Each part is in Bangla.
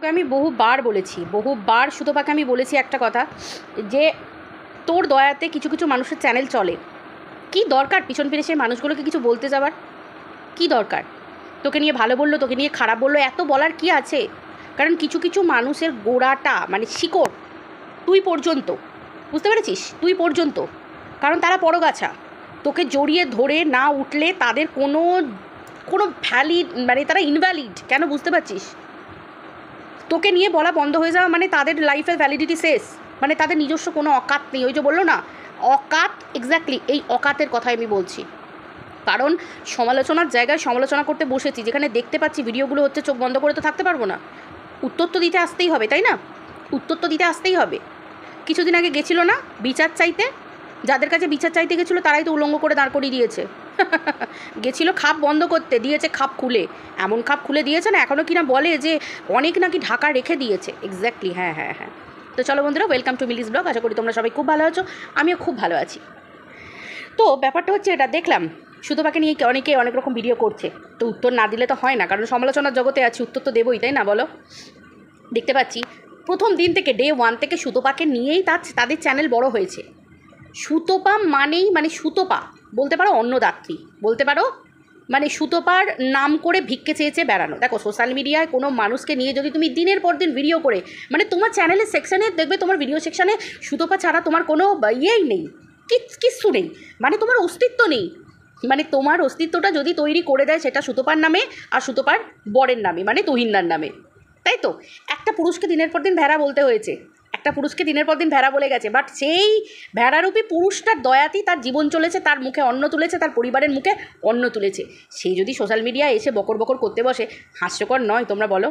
আমি বহুবার বলেছি, বহুবার সুতপাকে আমি বলেছি একটা কথা, যে তোর দয়াতে কিছু কিছু মানুষের চ্যানেল চলে। কি দরকার পিছন ফিরে সেই মানুষগুলোকে কিছু বলতে যাওয়ার? কি দরকার? তোকে নিয়ে ভালো বললো, তোকে নিয়ে খারাপ বললো, এত বলার কি আছে? কারণ কিছু কিছু মানুষের গোড়াটা মানে শিকড় তুই পর্যন্ত, বুঝতে পেরেছিস? তুই পর্যন্ত, কারণ তারা পরগাছা। তোকে জড়িয়ে ধরে না উঠলে তাদের কোনো কোনো ভ্যালিড মানে তারা ইনভ্যালিড। কেন বুঝতে পারছিস? তোকে নিয়ে বলা বন্ধ হয়ে যাওয়া মানে তাদের লাইফের ভ্যালিডিটি শেষ, মানে তাদের নিজস্ব কোনো অকাত নেই। ওই যে বললো না অকাত, এক্স্যাক্টলি এই অকাতের কথাই আমি বলছি। কারণ সমালোচনার জায়গায় সমালোচনা করতে বসেছি, যেখানে দেখতে পাচ্ছি ভিডিওগুলো হচ্ছে, চোখ বন্ধ করে তো থাকতে পারবো না, উত্তর তো দিতে আসতেই হবে, তাই না? উত্তর তো দিতে আসতেই হবে। কিছুদিন আগে গেছিলো না বিচার চাইতে, যাদের কাছে বিচার চাইতে গেছিলো তারাই তো উলঙ্গ করে দাঁড় করিয়ে দিয়েছে। গেছিলো খাপ বন্ধ করতে, দিয়েছে খাপ খুলে, এমন খাপ খুলে দিয়েছে না, এখনও কিনা বলে যে অনেক নাকি ঢাকা রেখে দিয়েছে। এক্স্যাক্টলি, হ্যাঁ হ্যাঁ হ্যাঁ। তো চলো বন্ধুরা, ওয়েলকাম টু মিলিস ব্লগ। আশা করি তোমরা সবাই খুব ভালো আছো, আমিও খুব ভালো আছি। তো ব্যাপারটা হচ্ছে এটা, দেখলাম সুতপাকে নিয়ে অনেকে অনেক রকম ভিডিও করছে, তো উত্তর না দিলে তো হয় না, কারণ সমালোচনার জগতে আছি, উত্তর তো দেবই, তাই না বলো? দেখতে পাচ্ছি প্রথম দিন থেকে, ডে 1 থেকে সুতপাকে নিয়েই তাদের চ্যানেল বড় হয়েছে। সুতপা মানেই মানে সুতপা বলতে পারো অন্নদাত্রী, বলতে পারো মানে সুতপার নাম করে ভিক্ষে চেয়েছে বেড়ানো। দেখো সোশ্যাল মিডিয়ায় কোনো মানুষকে নিয়ে যদি তুমি দিনের পর দিন ভিডিও করে, মানে তোমার চ্যানেলের সেকশানে দেখবে, তোমার ভিডিও সেকশানে সুতপা ছাড়া তোমার কোনো ইয়েই নেই, কিচ্ছু নেই, মানে তোমার অস্তিত্ব নেই। মানে তোমার অস্তিত্বটা যদি তৈরি করে দেয় সেটা সুতপার নামে আর সুতপার বরের নামে, মানে তুহিনদার নামে, তাই তো? একটা পুরুষকে দিনের পর দিন ভেড়া বলতে হয়েছে, একটা পুরুষকে দিনের পর দিন ভেড়া বলে গেছে, বাট সেই ভেড়ারূপী পুরুষটার দয়াতেই তার জীবন চলেছে, তার মুখে অন্ন তুলেছে, তার পরিবারের মুখে অন্ন তুলেছে। সেই যদি সোশ্যাল মিডিয়ায় এসে বকর বকর করতে বসে, হাস্যকর নয় তোমরা বলো?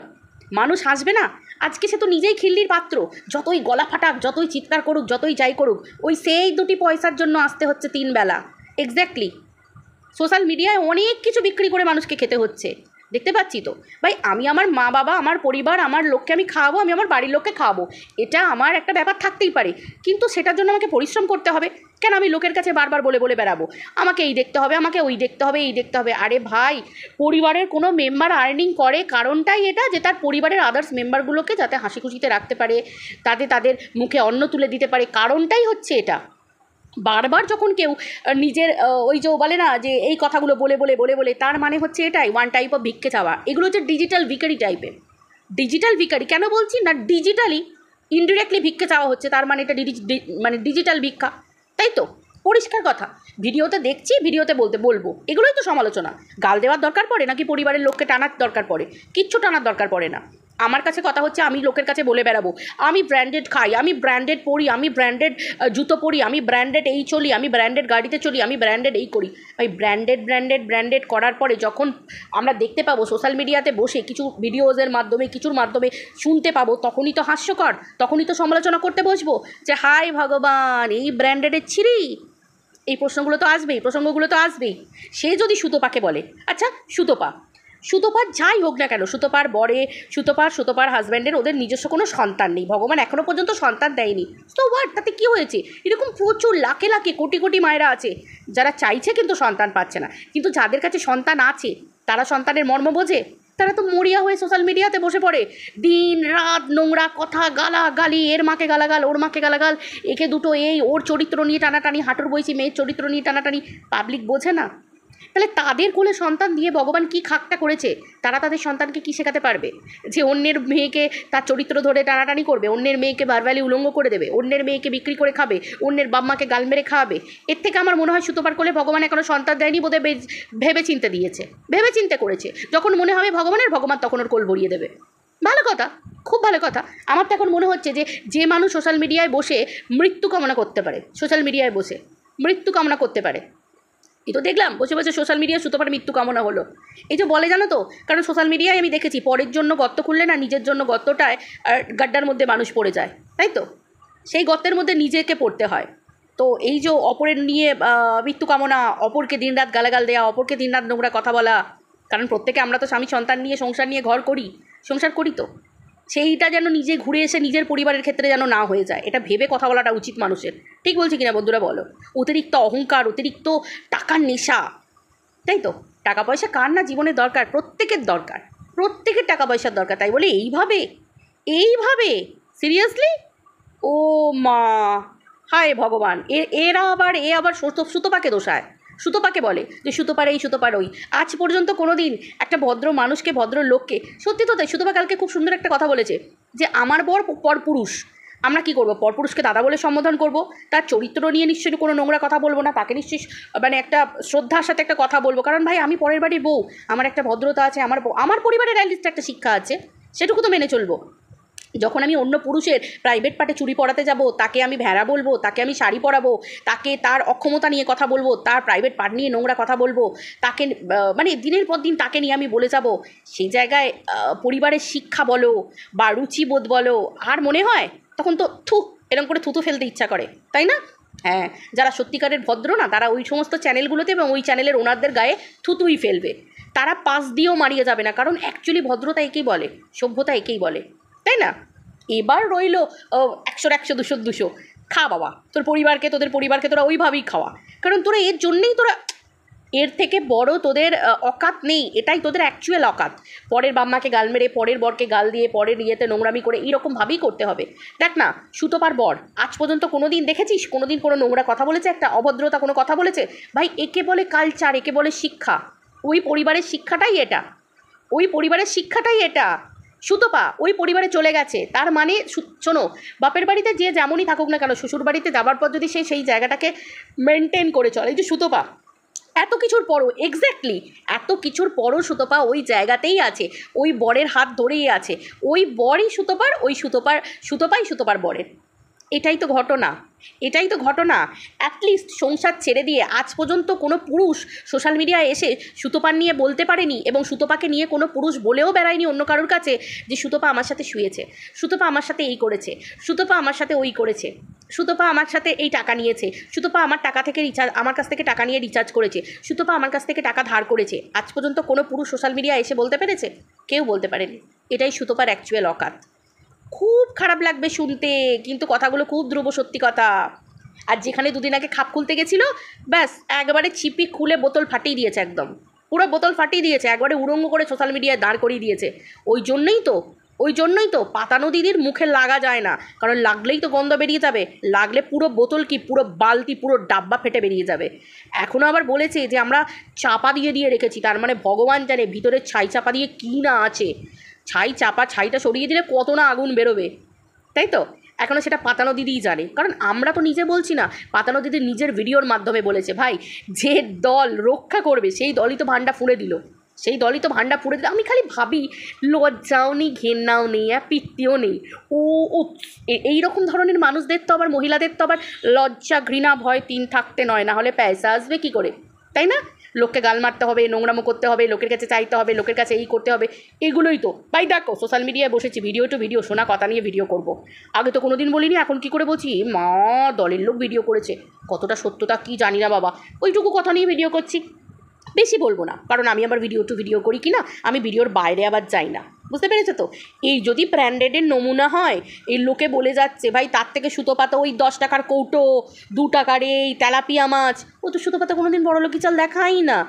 মানুষ হাসবে না? আজকে সে তো নিজেই খিল্লির পাত্র, যতই গলা ফাটাক, যতই চিৎকার করুক, যতই যাই করুক, ওই সেই দুটি পয়সার জন্য আসতে হচ্ছে 3 বেলা। এক্স্যাক্টলি, সোশ্যাল মিডিয়ায় অনেক কিছু বিক্রি করে মানুষকে খেতে হচ্ছে, দেখতে পাচ্ছি তো। ভাই আমি আমার মা বাবা, আমার পরিবার, আমার লোককে আমি খাওয়াবো, আমি আমার বাড়ির লোককে খাওয়াবো, এটা আমার একটা ব্যাপার থাকতেই পারে, কিন্তু সেটার জন্য আমাকে পরিশ্রম করতে হবে। কেন আমি লোকের কাছে বারবার বলে বলে বেড়াবো আমাকে এই দেখতে হবে, আমাকে ওই দেখতে হবে, এই দেখতে হবে? আরে ভাই, পরিবারের কোনো মেম্বার আর্নিং করে কারণটাই এটা, যে তার পরিবারের আদার্স মেম্বারগুলোকে যাতে হাসি খুশিতে রাখতে পারে, তাতে তাদের মুখে অন্ন তুলে দিতে পারে, কারণটাই হচ্ছে এটা। বারবার যখন কেউ নিজের ওই যে বলে না যে এই কথাগুলো বলে বলে বলে বলে, তার মানে হচ্ছে এটাই ওয়ান টাইপ অফ ভিক্ষে চাওয়া। এগুলো হচ্ছে ডিজিটাল ভিখারি টাইপের। ডিজিটাল ভিখারি কেন বলছি না, ডিজিটালি ইনডিরেক্টলি ভিক্ষে চাওয়া হচ্ছে, তার মানে এটা মানে ডিজিটাল ভিক্ষা, তাই তো? পরিষ্কার কথা। ভিডিওতে দেখছি, ভিডিওতে বলবো, এগুলোই তো সমালোচনা। গাল দেওয়ার দরকার পড়ে নাকি পরিবারের লোককে টানার দরকার পড়ে? কিচ্ছু টানার দরকার পড়ে না। আমার কাছে কথা হচ্ছে, আমি লোকের কাছে বলে বেড়াবো আমি ব্র্যান্ডেড খাই, আমি ব্র্যান্ডেড পরি, আমি ব্র্যান্ডেড জুতো পরি, আমি ব্র্যান্ডেড এই চলি, আমি ব্র্যান্ডেড গাড়িতে চলি, আমি ব্র্যান্ডেড এই করি। ভাই ব্র্যান্ডেড ব্র্যান্ডেড ব্র্যান্ডেড করার পরে যখন আমরা দেখতে পাবো সোশ্যাল মিডিয়াতে বসে, কিছু ভিডিওজের মাধ্যমে, কিছুর মাধ্যমে শুনতে পাবো, তখনই তো হাস্যকর, তখনই তো সমালোচনা করতে বসবো যে হাই ভগবান, এই ব্র্যান্ডেডের ছিরি। এই প্রশ্নগুলো তো আসবেই, প্রসঙ্গগুলো তো আসবেই। সে যদি সুতপাকে বলে, আচ্ছা সুতপার যাই হোক না কেন, সুতপার হাজব্যান্ডের ওদের নিজস্ব কোনো সন্তান নেই, ভগবান এখনও পর্যন্ত সন্তান দেয়নি, তো হোয়াট, তাতে কী হয়েছে? এরকম প্রচুর লাখে লাখে কোটি কোটি মায়েরা আছে যারা চাইছে কিন্তু সন্তান পাচ্ছে না, কিন্তু যাদের কাছে সন্তান আছে তারা সন্তানের মর্ম বোঝে? তারা তো মরিয়া হয়ে সোশ্যাল মিডিয়াতে বসে পড়ে, দিন রাত নোংরা কথা, গালাগালি, এর মাকে গালাগাল, ওর মাকে গালাগাল, একে দুটো এই, ওর চরিত্র নিয়ে টানাটানি, হাঁটুর বইছি মেয়ের চরিত্র নিয়ে টানাটানি। পাবলিক বোঝে না? তাহলে তাদের কোলে সন্তান দিয়ে ভগবান কী খাকটা করেছে? তারা তাদের সন্তানকে কী শেখাতে পারবে? যে অন্যের মেয়েকে তার চরিত্র ধরে টানাটানি করবে, অন্যের মেয়েকে বারবালি উলঙ্গ করে দেবে, অন্যের মেয়েকে বিক্রি করে খাবে, অন্যের বাম্মাকে গাল মেরে খাওয়াবে? এর থেকে আমার মনে হয় সুতপার কোলে ভগবান এখনও সন্তান দেয়নি, বোধহয় ভেবে চিন্তে দিয়েছে, ভেবে চিন্তে করেছে। যখন মনে হবে ভগবান তখন ওর কোল ভরিয়ে দেবে। ভালো কথা, খুব ভালো কথা। আমার তো এখন মনে হচ্ছে যে মানুষ সোশ্যাল মিডিয়ায় বসে মৃত্যু কামনা করতে পারে, সোশ্যাল মিডিয়ায় বসে মৃত্যু কামনা করতে পারে, এই তো দেখলাম বসে বসে সোশ্যাল মিডিয়ায় সুতপার মৃত্যু কামনা হলো। এই যে বলে জানো তো, কারণ সোশ্যাল মিডিয়ায় আমি দেখেছি পরের জন্য গর্ত খুললে না, নিজের জন্য গর্তটায় গাড্ডার মধ্যে মানুষ পড়ে যায়, তাই তো? সেই গর্তের মধ্যে নিজেকে পড়তে হয়। তো এই যে অপরের নিয়ে মৃত্যু কামনা, অপরকে দিনরাত গালাগাল দেওয়া, অপরকে দিনরাত নোংরা কথা বলা, কারণ প্রত্যেকে আমরা তো স্বামী সন্তান নিয়ে সংসার নিয়ে সংসার করি, তো সেইটা যেন নিজে ঘুরে এসে নিজের পরিবারের ক্ষেত্রে যেন না হয়ে যায়, এটা ভেবে কথা বলাটা উচিত মানুষের। ঠিক বলছি কিনা বন্ধুরা বলো? অতিরিক্ত অহংকার, অতিরিক্ত টাকার নেশা, তাই তো? টাকা পয়সা কার না জীবনে দরকার? প্রত্যেকের দরকার, প্রত্যেকের টাকা পয়সার দরকার, তাই বলে এইভাবে এইভাবে সিরিয়াসলি? ও মা, হায় ভগবান! এ আবার সুতপাকে দোষায়, সুতপাকে বলে যে সুতপার এই সুতপার ওই। আজ পর্যন্ত কোনো দিন একটা ভদ্র মানুষকে, ভদ্র লোককে, সত্যি তো তাই, সুতপা কালকে খুব সুন্দর একটা কথা বলেছে যে আমার বর পরপুরুষ, আমরা কি করব, পরপুরুষকে দাদা বলে সম্বোধন করব? তার চরিত্র নিয়ে নিশ্চয়ই কোনো নোংরা কথা বলবো না, তাকে নিশ্চয়ই মানে একটা শ্রদ্ধার সাথে একটা কথা বলবো, কারণ ভাই আমি পরের বাড়ির বউ, আমার একটা ভদ্রতা আছে, আমার পরিবারের অ্যাটলিস্ট একটা শিক্ষা আছে, সেটুকু তো মেনে চলবো। যখন আমি অন্য পুরুষের প্রাইভেট পার্টে চুরি পড়াতে যাব, তাকে আমি ভেড়া বলবো, তাকে আমি শাড়ি পরাবো, তাকে তার অক্ষমতা নিয়ে কথা বলবো, তার প্রাইভেট পার্ট নিয়ে নোংরা কথা বলবো, তাকে মানে দিনের পর দিন তাকে নিয়ে আমি বলে যাব, সেই জায়গায় পরিবারের শিক্ষা বলো বা রুচিবোধ বলো আর মনে হয় তখন তো এরকম করে থুতু ফেলতে ইচ্ছা করে, তাই না? হ্যাঁ, যারা সত্যিকারের ভদ্র না, তারা ওই সমস্ত চ্যানেলগুলোতে এবং ওই চ্যানেলের ওনারদের গায়ে থুতুই ফেলবে, তারা পাশ দিয়েও মারিয়ে যাবে না, কারণ অ্যাকচুয়ালি ভদ্রতা একেই বলে, সভ্যতা একেই বলে, তাই না? এবার রইল 100 100 200 200, খা বাবা, তোদের পরিবারকে তোরা ওইভাবেই খাওয়া, কারণ তোরা এর জন্যেই তোরা, এর থেকে বড় তোদের অকাত নেই, এটাই তোদের অ্যাকচুয়াল অকাত। পরের বাম্মাকে গাল মেরে, পরের বরকে গাল দিয়ে, পরের ইয়েতে নোংরামি করে এইরকমভাবেই করতে হবে। দেখ না, সুতপার বর আজ পর্যন্ত কোনো দিন দেখেছিস কোনো দিন কোনো নোংরা কথা বলেছে, একটা অভদ্রতা কোনো কথা বলেছে? ভাই একে বলে কালচার, একে বলে শিক্ষা, ওই পরিবারের শিক্ষাটাই এটা, ওই পরিবারের শিক্ষাটাই এটা। সুতপা ওই পরিবারে চলে গেছে, তার মানে শোনো, বাপের বাড়িতে যে যেমনই থাকুক না কেন, শ্বশুর বাড়িতে যাবার পর যদি সে সেই জায়গাটাকে মেনটেন করে চলে, এই যে সুতপা এত কিছুর পরও, এক্স্যাক্টলি এত কিছুর পরও সুতপা ওই জায়গাতেই আছে, ওই বরের হাত ধরেই আছে, ওই বরই সুতপার, ওই সুতপাই সুতপার বরের। এটাই তো ঘটনা, এটাই তো ঘটনা। অ্যাটলিস্ট সংসার ছেড়ে দিয়ে আজ পর্যন্ত কোনো পুরুষ সোশ্যাল মিডিয়ায় এসে সুতপার নিয়ে বলতে পারেনি, এবং সুতপাকে নিয়ে কোনো পুরুষ বলেও বেড়ায়নি অন্য কারোর কাছে যে সুতপা আমার সাথে শুয়েছে, সুতপা আমার সাথে এই করেছে, সুতপা আমার সাথে ওই করেছে, সুতপা আমার সাথে এই টাকা নিয়েছে, সুতপা আমার টাকা থেকে আমার কাছ থেকে টাকা নিয়ে রিচার্জ করেছে, সুতপা আমার কাছ থেকে টাকা ধার করেছে। আজ পর্যন্ত কোনো পুরুষ সোশ্যাল মিডিয়ায় এসে বলতে পেরেছে? কেউ বলতে পারেনি। এটাই সুতপার অ্যাকচুয়াল অকাত। খুব খারাপ লাগবে শুনতে, কিন্তু কথাগুলো খুব ধ্রুব সত্যি কথা। আর যেখানে দুদিন আগে খাপ খুলতে গেছিলো, ব্যাস একবারে ছিপি খুলে বোতল ফাটিয়ে দিয়েছে, একদম পুরো বোতল ফাটিয়ে দিয়েছে, একবারে উড়ঙ্গ করে সোশ্যাল মিডিয়ায় দাঁড় করিয়ে দিয়েছে। ওই জন্যই তো পাতানো দিদির মুখে লাগা যায় না, কারণ লাগলেই তো গন্ধ বেরিয়ে যাবে, লাগলে পুরো বোতল কি পুরো বালতি পুরো ডাব্বা ফেটে বেরিয়ে যাবে। এখনও আবার বলেছে যে আমরা চাপা দিয়ে রেখেছি, তার মানে ভগবান জানে ভিতরে ছাই চাপা দিয়ে কী না আছে। ছাইটা সরিয়ে দিলে কত না আগুন বেরোবে, তাই তো? এখনও সেটা পাতানো দিদিই জানে, কারণ আমরা তো নিজে বলছি না, পাতানো দিদির নিজের ভিডিওর মাধ্যমে বলেছে। ভাই যে দল রক্ষা করবে সেই দলই তো ভান্ডা ফুঁড়ে দিল, আমি খালি ভাবি লজ্জাও নেই, ঘেন্নাও নেই, পিত্তিও নেই। এইরকম ধরনের মানুষদের তো আবার, মহিলাদের তো আবার লজ্জা ঘৃণা ভয় তিন থাকতে নয়, না হলে পয়সা আসবে কী করে, তাই না? লোককে গাল মারতে হবে, নোংরামো করতে হবে, লোকের কাছে চাইতে হবে, লোকের কাছে এই করতে হবে, এগুলোই তো। ভাই দেখো সোশ্যাল মিডিয়ায় বসেছি, ভিডিও শোনা কথা নিয়ে ভিডিও করব। আগে তো কোনো দিন বলিনি, এখন কি করে বলছি? মা, দলের লোক ভিডিও করেছে, কতটা সত্যতা কি জানি না বাবা, ওইটুকু কথা নিয়ে ভিডিও করছি, বেশি বলবো না, কারণ আমি আবার ভিডিও করি কি না, আমি ভিডিওর বাইরে আবার যাই না, বুঝতে পেরেছো তো? এই যদি ব্র্যান্ডেডের নমুনা হয়, এই লোকে বলে যাচ্ছে ভাই তার থেকে সুতোপাতা ওই 10 টাকার কৌটো, 2 টাকার এই তেলাপিয়া মাছ, ও তো সুতোপাতা কোনো দিন বড়লোকি চাল দেখাই না।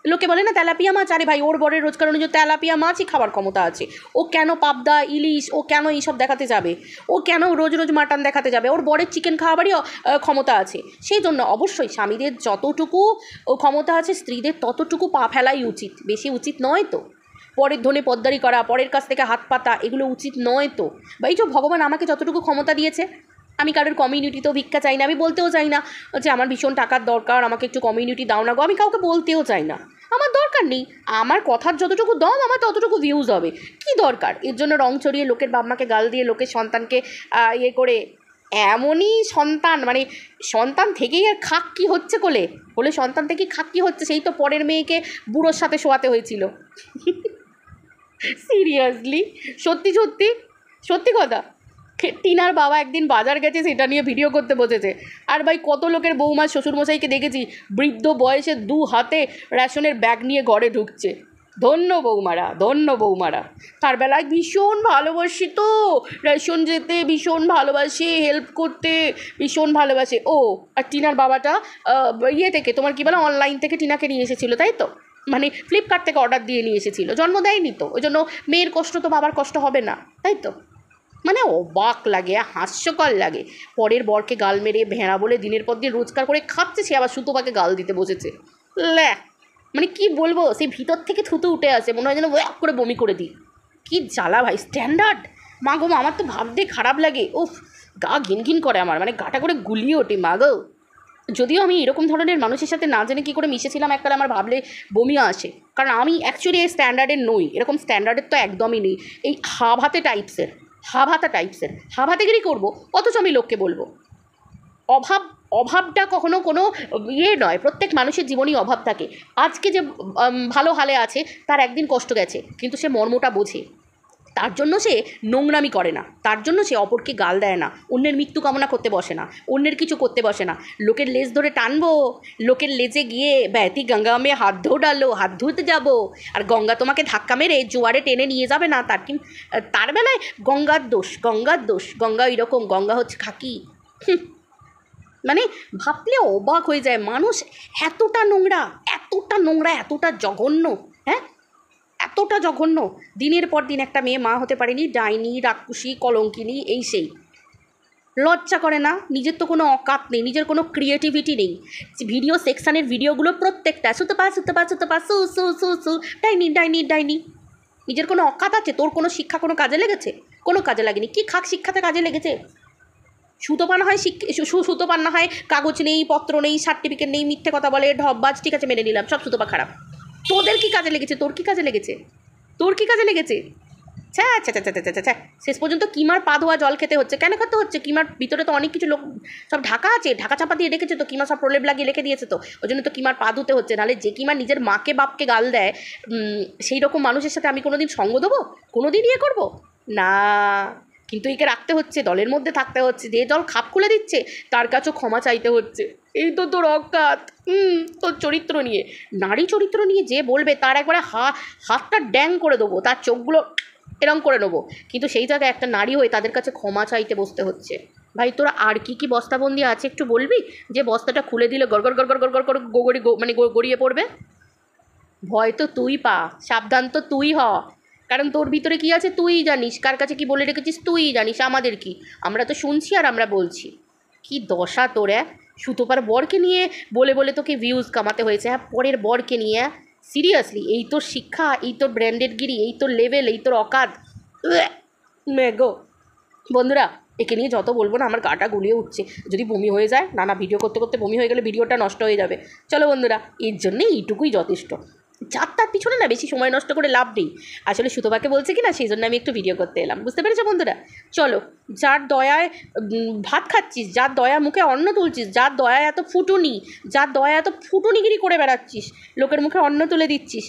লোকে বলে না তেলাপিয়া মাছ, আরে ভাই ওর বরের রোজগার অনুযায়ী তেলাপিয়া মাছই খাবার ক্ষমতা আছে, ও কেন পাবদা ইলিশ, ও কেন এইসব দেখাতে যাবে, ও কেন রোজ মাটন দেখাতে যাবে? ওর বরের চিকেন খাওয়াবারই ক্ষমতা আছে। সেই জন্য অবশ্যই স্বামীদের যতটুকু ক্ষমতা আছে, স্ত্রীদের ততটুকু পা ফেলাই উচিত, বেশি উচিত নয় তো। পরের ধনে পদ্মারি করা, পরের কাছ থেকে হাত পাতা, এগুলো উচিত নয় তো। বা এই যে ভগবান আমাকে যতটুকু ক্ষমতা দিয়েছে, আমি কারোর কমিউনিটিতেও ভিক্ষা চাই না, আমি বলতেও চাই না যে আমার ভীষণ টাকার দরকার, আমাকে একটু কমিউনিটি দাও না গো, আমি কাউকে বলতেও চাই না, আমার দরকার নেই। আমার কথার যতটুকু দম, আমার ততটুকু ভিউজ হবে, কি দরকার এর জন্য রং চড়িয়ে লোকের বাম্মাকে গাল দিয়ে, লোকের সন্তানকে ইয়ে করে। এমনই সন্তান, মানে সন্তান থেকেই আর খাক কি হচ্ছে কোলে, হলে সন্তান থেকেই খাক কি হচ্ছে, সেই তো পরের মেয়েকে বুড়োর সাথে শোয়াতে হয়েছিল। সিরিয়াসলি, সত্যি কথা। টিনার বাবা একদিন বাজার গেছে, সেটা নিয়ে ভিডিও করতে বসেছে। আর ভাই কত লোকের বৌমা শ্বশুরমশাইকে দেখেছি বৃদ্ধ বয়সে 2 হাতে রেশনের ব্যাগ নিয়ে ঘরে ঢুকছে। ধন্য বৌমারা। তার বেলায় ভীষণ ভালোবাসি তো, রেশন যেতে ভীষণ ভালোবাসে, হেল্প করতে ভীষণ ভালোবাসে। ও আর টিনার বাবাটা ইয়ে থেকে, তোমার কী বলে, অনলাইন থেকে টিনাকে নিয়ে এসেছিলো, তাই তো? মানে ফ্লিপকার্ট থেকে অর্ডার দিয়ে নিয়ে এসেছিলো, জন্ম দেয়নি তো, ওই জন্য মেয়ের কষ্ট তো বাবার কষ্ট হবে না, তাই তো? মানে অবাক লাগে, হাস্যকর লাগে। পরের বরকে গাল মেরে ভেড়া বলে দিনের পর দিন রোজগার করে খাচ্ছে, সে আবার সুতপাকে গাল দিতে বসেছে। ল্যা, মানে কি বলবো, সেই ভিতর থেকে থুতু উঠে আসে, মনে হয় যেন ওয়াক করে বমি করে দিই। কি জ্বালা ভাই, স্ট্যান্ডার্ড। মা গো মা, আমার তো ভাবতে খারাপ লাগে। উফ, গা ঘিনঘিন করে আমার, মানে গাটা করে গুলিয়ে ওঠে মা গো। যদিও আমি এরকম ধরনের মানুষের সাথে না জেনে কী করে মিশেছিলাম একবার, আমার ভাবলে বমি আসে। কারণ আমি অ্যাকচুয়ালি এই স্ট্যান্ডার্ডের নই, এরকম স্ট্যান্ডার্ডের তো একদমই নেই। এই হাত টাইপসের হাত হাতেগিরি করবো, অথচ আমি লোককে বলবো। অভাবটা কখনো কোনো ইয়ে নয়, প্রত্যেক মানুষের জীবনেই অভাব থাকে। আজকে যে ভালো হালে আছে, তার একদিন কষ্ট গেছে, কিন্তু সে মর্মটা বোঝে। তার জন্য সে নোংরামি করে না, তার জন্য সে অপরকে গাল দেয় না, অন্যের মৃত্যু কামনা করতে বসে না, অন্যের কিছু করতে বসে না। লোকের লেজ ধরে টানবো, লোকের লেজে গিয়ে ব্যাতি গঙ্গা মেয়ে হাত ধো ডালো, হাত ধুতে যাবো, আর গঙ্গা তোমাকে ধাক্কা মেরে জোয়ারে টেনে নিয়ে যাবে না। তার বেলায় গঙ্গার দোষ, গঙ্গা এরকম, গঙ্গা হচ্ছে খাকি। মানে ভাবলে অবাক হয়ে যায়, মানুষ এতটা নোংরা, এতটা জঘন্য। হ্যাঁ, এতটা জঘন্য। দিনের পর দিন একটা মেয়ে মা হতে পারেনি, ডাইনি, রাক্ষসী, কলঙ্কিনী, এই সেই। লজ্জা করে না? নিজের তো কোনো অকাত নেই, নিজের কোনো ক্রিয়েটিভিটি নেই। ভিডিও সেকশানের ভিডিওগুলো প্রত্যেকটা সুতপা সু ডাইনি। নিজের কোনো অকাত আছে? তোর কোনো শিক্ষা কোনো কাজে লেগেছে? কোনো কাজে লাগেনি। কি খাক শিক্ষাতে কাজে লেগেছে? সুতোপান হয় সুতোপান না হয়, কাগজ নেই, পত্র নেই, সার্টিফিকেট নেই, মিথ্যে কথা বলে, ঢপবাজ, ঠিক আছে মেনে নিলাম, সব সুতোপা খারাপ। তোদের কি কাজে লেগেছে? তোর কি কাজে লেগেছে? ছ্যা। শেষ পর্যন্ত কিমার পা ধোয়া জল খেতে হচ্ছে। কেন খেতে হচ্ছে? কিমার ভিতরে তো অনেক কিছু লোক সব ঢাকা আছে, ঢাকা চাপা দিয়ে রেখেছে তো, কিমা সব প্রলেপ লাগিয়ে রেখে দিয়েছে তো, ওই জন্য তো কিমার পা ধুতে হচ্ছে। নাহলে যে কিমা নিজের মাকে বাপকে গাল দেয়, সেই রকম মানুষের সাথে আমি কোনো দিন সঙ্গ দেবো? কোনো দিন ইয়ে করবো না। কিন্তু একে রাখতে হচ্ছে, দলের মধ্যে থাকতে হচ্ছে। যে দল খাপ খুলে দিচ্ছে, তার কাছেও ক্ষমা চাইতে হচ্ছে। এই তো তোর অকাত। তোর চরিত্র নিয়ে, নারী চরিত্র নিয়ে যে বলবে, তার একবারে হাতটা ড্যাং করে দেবো, তার চোখগুলো এরম করে নেবো। কিন্তু সেই জায়গায় একটা নারী হয়ে তাদের কাছে ক্ষমা চাইতে বসতে হচ্ছে। ভাই, তোরা আর কি বস্তাবন্দি আছে একটু বলবি? যে বস্তাটা খুলে দিলে গড়গড় মানে গড়িয়ে পড়বে। ভয় তো তুই পা, সাবধান তো তুই হ। কারণ তোর ভিতরে কি আছে তুই জানিস, কার কাছে কি বলে রেখেছিস তুই জানিস। আমাদের কি? আমরা তো শুনছি আর আমরা বলছি। কি দশা তোর! সুতোপার বরকে নিয়ে বলে তোকে ভিউজ কামাতে হয়েছে। হ্যাঁ, পরের বরকে নিয়ে? সিরিয়াসলি, এই তোর শিক্ষা, এই তোর ব্র্যান্ডেডগিরি, এই তোর লেভেল, এই তোর অকাত। মেগো বন্ধুরা, একে নিয়ে যত বলবো না আমার গাটা গুলিয়ে উঠছে। যদি বমি হয়ে যায়, না ভিডিও করতে করতে বমি হয়ে গেলে ভিডিওটা নষ্ট হয়ে যাবে। চলো বন্ধুরা, এর জন্যে এইটুকুই যথেষ্ট। তার পিছনে না বেশি সময় নষ্ট করে লাভ নেই। আসলে সুতপাকে বলছে কি না, সেই জন্য আমি একটু ভিডিও করতে এলাম। বুঝতে পেরেছো বন্ধুরা? চলো, যার দয়ায় ভাত খাচ্ছিস, যার দয়া মুখে অন্ন তুলছিস, যার দয়ায় এত ফুটুনিগিরি করে বেড়াচ্ছিস, লোকের মুখে অন্ন তুলে দিচ্ছিস,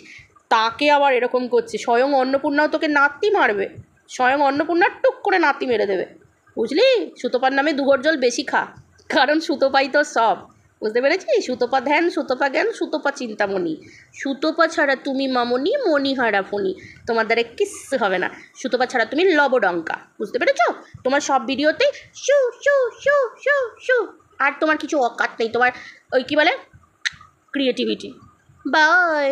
তাকে আবার এরকম করছে। স্বয়ং অন্নপূর্ণাও তোকে নাতি মারবে, স্বয়ং অন্নপূর্ণা টুক করে নাতি মেরে দেবে। বুঝলি? সুতপার নামে দুঘর জল বেশি খা, কারণ সুতপাই তো সব। বুঝতে পেরেছি? সুতপা ধ্যান, সুতপা জ্ঞান, সুতপা চিন্তামণি। সুতপা ছাড়া তুমি মামনি, মণিহারা ফণি। তোমার দ্বারা কিচ্ছু হবে না। সুতপা ছাড়া তুমি লবডঙ্কা। বুঝতে পেরেছো? তোমার সব ভিডিওতেই শু শু শু শু শু, আর তোমার কিছু অকাত নেই। তোমার ওই কী বলে, ক্রিয়েটিভিটি। বাই।